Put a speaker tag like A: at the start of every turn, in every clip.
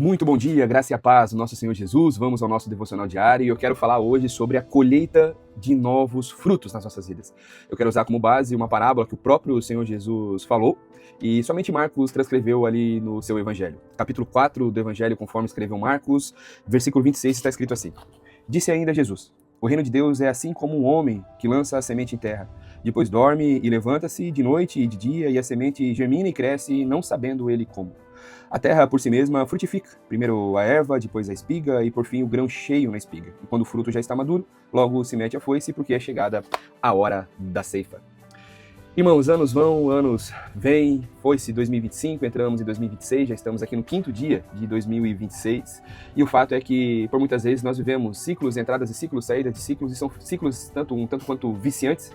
A: Muito bom dia, graça e a paz do nosso Senhor Jesus. Vamos ao nosso devocional diário e eu quero falar hoje sobre a colheita de novos frutos nas nossas vidas. Eu quero usar como base uma parábola que o próprio Senhor Jesus falou e somente Marcos transcreveu ali no seu evangelho. Capítulo 4 do evangelho, conforme escreveu Marcos, versículo 26, está escrito assim: Disse ainda Jesus: O reino de Deus é assim como um homem que lança a semente em terra. Depois dorme e levanta-se de noite e de dia, e a semente germina e cresce, não sabendo ele como. A terra por si mesma frutifica, primeiro a erva, depois a espiga e por fim o grão cheio na espiga. E quando o fruto já está maduro, logo se mete a foice, porque é chegada a hora da ceifa. Irmãos, anos vão, anos vêm, foi-se 2025, entramos em 2026, já estamos aqui no quinto dia de 2026, e o fato é que, por muitas vezes, nós vivemos ciclos, entradas de ciclos, saídas de ciclos, e são ciclos um tanto quanto viciantes,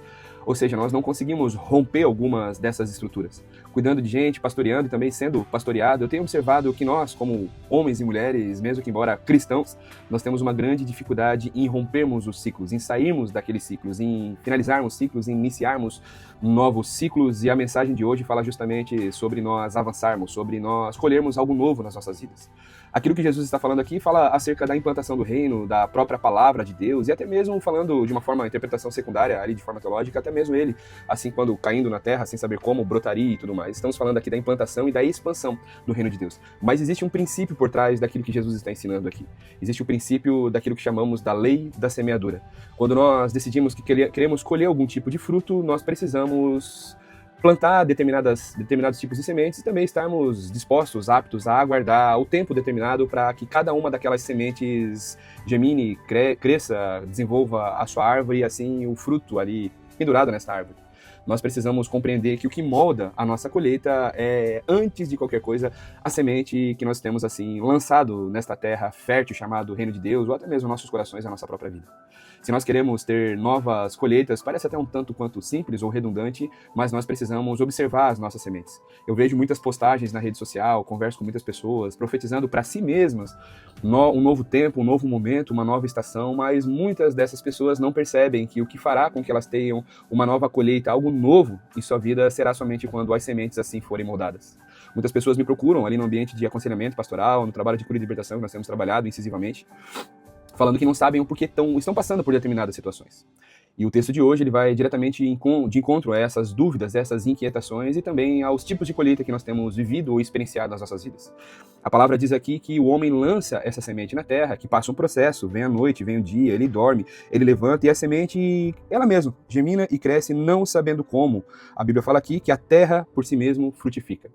A: ou seja, nós não conseguimos romper algumas dessas estruturas. Cuidando de gente, pastoreando e também sendo pastoreado, eu tenho observado que nós, como homens e mulheres, mesmo que embora cristãos, nós temos uma grande dificuldade em rompermos os ciclos, em sairmos daqueles ciclos, em finalizarmos ciclos, em iniciarmos novos ciclos, e a mensagem de hoje fala justamente sobre nós avançarmos, sobre nós colhermos algo novo nas nossas vidas. Aquilo que Jesus está falando aqui fala acerca da implantação do reino, da própria palavra de Deus, e até mesmo falando de uma forma, interpretação secundária, ali de forma teológica, até mesmo ele, assim, quando caindo na terra, sem saber como, brotaria e tudo mais. Estamos falando aqui da implantação e da expansão do reino de Deus. Mas existe um princípio por trás daquilo que Jesus está ensinando aqui. Existe o princípio daquilo que chamamos da lei da semeadura. Quando nós decidimos que queremos colher algum tipo de fruto, nós precisamos plantar determinados tipos de sementes e também estarmos dispostos, aptos a aguardar o tempo determinado para que cada uma daquelas sementes germine, cresça, desenvolva a sua árvore e assim o fruto ali pendurado nessa árvore. Nós precisamos compreender que o que molda a nossa colheita é, antes de qualquer coisa, a semente que nós temos assim lançado nesta terra fértil chamado Reino de Deus, ou até mesmo nossos corações, a nossa própria vida. Se nós queremos ter novas colheitas, parece até um tanto quanto simples ou redundante, mas nós precisamos observar as nossas sementes. Eu vejo muitas postagens na rede social, converso com muitas pessoas, profetizando para si mesmas um novo tempo, um novo momento, uma nova estação, mas muitas dessas pessoas não percebem que o que fará com que elas tenham uma nova colheita, algo novo em sua vida, será somente quando as sementes assim forem moldadas. Muitas pessoas me procuram ali no ambiente de aconselhamento pastoral, no trabalho de cura e libertação que nós temos trabalhado incisivamente, falando que não sabem o porquê estão passando por determinadas situações. E o texto de hoje ele vai diretamente de encontro a essas dúvidas, essas inquietações e também aos tipos de colheita que nós temos vivido ou experienciado nas nossas vidas. A palavra diz aqui que o homem lança essa semente na terra, que passa um processo, vem a noite, vem o dia, ele dorme, ele levanta e a semente, ela mesma, germina e cresce não sabendo como. A Bíblia fala aqui que a terra por si mesmo frutifica.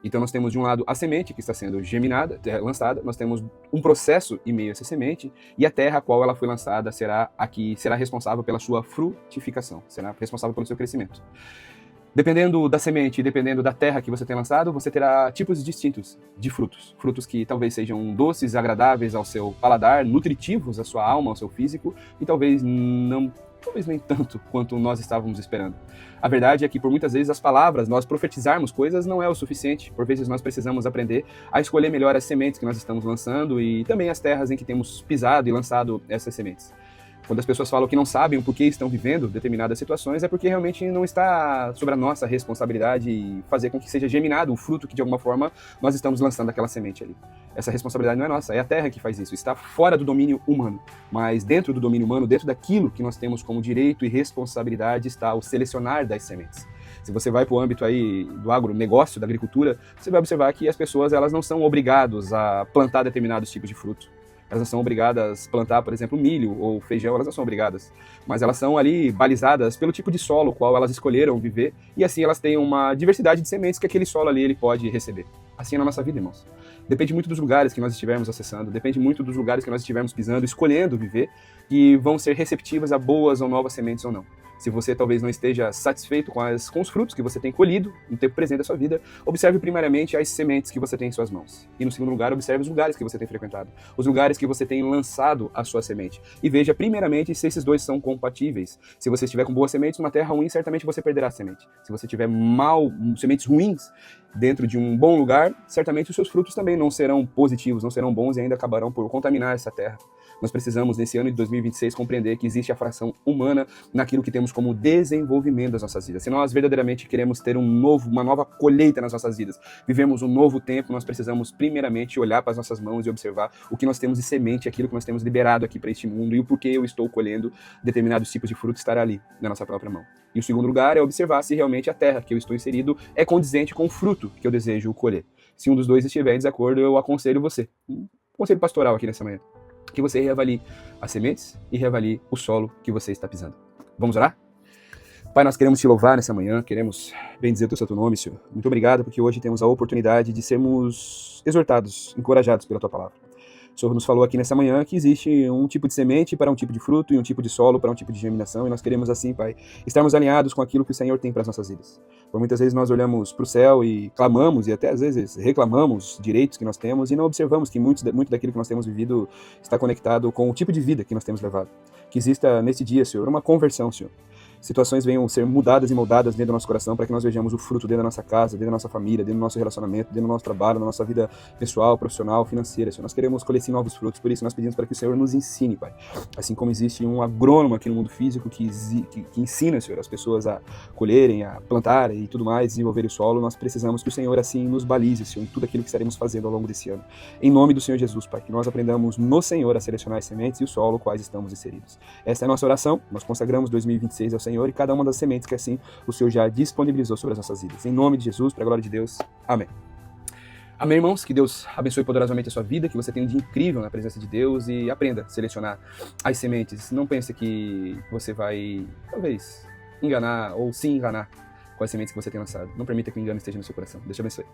A: Então nós temos de um lado a semente que está sendo germinada, lançada, nós temos um processo em meio a essa semente, e a terra a qual ela foi lançada será responsável pela sua frutificação, será responsável pelo seu crescimento. Dependendo da semente, dependendo da terra que você tem lançado, você terá tipos distintos de frutos. Frutos que talvez sejam doces, agradáveis ao seu paladar, nutritivos à sua alma, ao seu físico, e talvez nem tanto quanto nós estávamos esperando. A verdade é que, por muitas vezes, as palavras, nós profetizarmos coisas não é o suficiente. Por vezes, nós precisamos aprender a escolher melhor as sementes que nós estamos lançando e também as terras em que temos pisado e lançado essas sementes. Quando as pessoas falam que não sabem o porquê estão vivendo determinadas situações, é porque realmente não está sobre a nossa responsabilidade fazer com que seja germinado o fruto que, de alguma forma, nós estamos lançando aquela semente ali. Essa responsabilidade não é nossa, é a terra que faz isso. Está fora do domínio humano. Mas dentro do domínio humano, dentro daquilo que nós temos como direito e responsabilidade, está o selecionar das sementes. Se você vai para o âmbito aí do agronegócio, da agricultura, você vai observar que as pessoas elas não são obrigadas a plantar determinados tipos de fruto. Elas não são obrigadas a plantar, por exemplo, milho ou feijão, elas não são obrigadas. Mas elas são ali balizadas pelo tipo de solo qual elas escolheram viver, e assim elas têm uma diversidade de sementes que aquele solo ali ele pode receber. Assim é na nossa vida, irmãos. Depende muito dos lugares que nós estivermos acessando, depende muito dos lugares que nós estivermos pisando, escolhendo viver, que vão ser receptivas a boas ou novas sementes ou não. Se você talvez não esteja satisfeito com os frutos que você tem colhido no tempo presente da sua vida, observe primariamente as sementes que você tem em suas mãos. E no segundo lugar, observe os lugares que você tem frequentado, os lugares que você tem lançado a sua semente. E veja primeiramente se esses dois são compatíveis. Se você estiver com boas sementes numa terra ruim, certamente você perderá a semente. Se você tiver sementes ruins dentro de um bom lugar, certamente os seus frutos também não serão positivos, não serão bons e ainda acabarão por contaminar essa terra. Nós precisamos, nesse ano de 2026, compreender que existe a fração humana naquilo que temos entendemos como desenvolvimento das nossas vidas. Se nós verdadeiramente queremos ter uma nova colheita nas nossas vidas, vivemos um novo tempo, nós precisamos primeiramente olhar para as nossas mãos e observar o que nós temos de semente, aquilo que nós temos liberado aqui para este mundo e o porquê eu estou colhendo determinados tipos de fruto estará ali na nossa própria mão. E o segundo lugar é observar se realmente a terra que eu estou inserido é condizente com o fruto que eu desejo colher. Se um dos dois estiver em desacordo, eu aconselho você, um conselho pastoral aqui nessa manhã, que você reavalie as sementes e reavalie o solo que você está pisando. Vamos orar? Pai, nós queremos te louvar nessa manhã, queremos bendizer o teu santo nome, Senhor. Muito obrigado porque hoje temos a oportunidade de sermos exortados, encorajados pela tua palavra. O Senhor nos falou aqui nessa manhã que existe um tipo de semente para um tipo de fruto e um tipo de solo para um tipo de germinação, e nós queremos assim, Pai, estarmos alinhados com aquilo que o Senhor tem para as nossas vidas. Por muitas vezes nós olhamos para o céu e clamamos e até às vezes reclamamos direitos que nós temos e não observamos que muito daquilo que nós temos vivido está conectado com o tipo de vida que nós temos levado. Que exista nesse dia, Senhor, uma conversão, Senhor. Situações venham ser mudadas e moldadas dentro do nosso coração para que nós vejamos o fruto dentro da nossa casa, dentro da nossa família, dentro do nosso relacionamento, dentro do nosso trabalho, na nossa vida pessoal, profissional, financeira. Senhor, nós queremos colher sim novos frutos, por isso nós pedimos para que o Senhor nos ensine, Pai. Assim como existe um agrônomo aqui no mundo físico que ensina, Senhor, as pessoas a colherem, a plantarem e tudo mais, desenvolver o solo, nós precisamos que o Senhor assim nos balize, Senhor, em tudo aquilo que estaremos fazendo ao longo desse ano. Em nome do Senhor Jesus, Pai, que nós aprendamos no Senhor a selecionar as sementes e o solo quais estamos inseridos. Essa é a nossa oração, nós consagramos 2026 ao Senhor e cada uma das sementes que assim o Senhor já disponibilizou sobre as nossas vidas. Em nome de Jesus, para a glória de Deus. Amém. Amém, irmãos. Que Deus abençoe poderosamente a sua vida, que você tenha um dia incrível na presença de Deus e aprenda a selecionar as sementes. Não pense que você vai, talvez, enganar ou se enganar com as sementes que você tem lançado. Não permita que o engano esteja no seu coração. Deus te abençoe.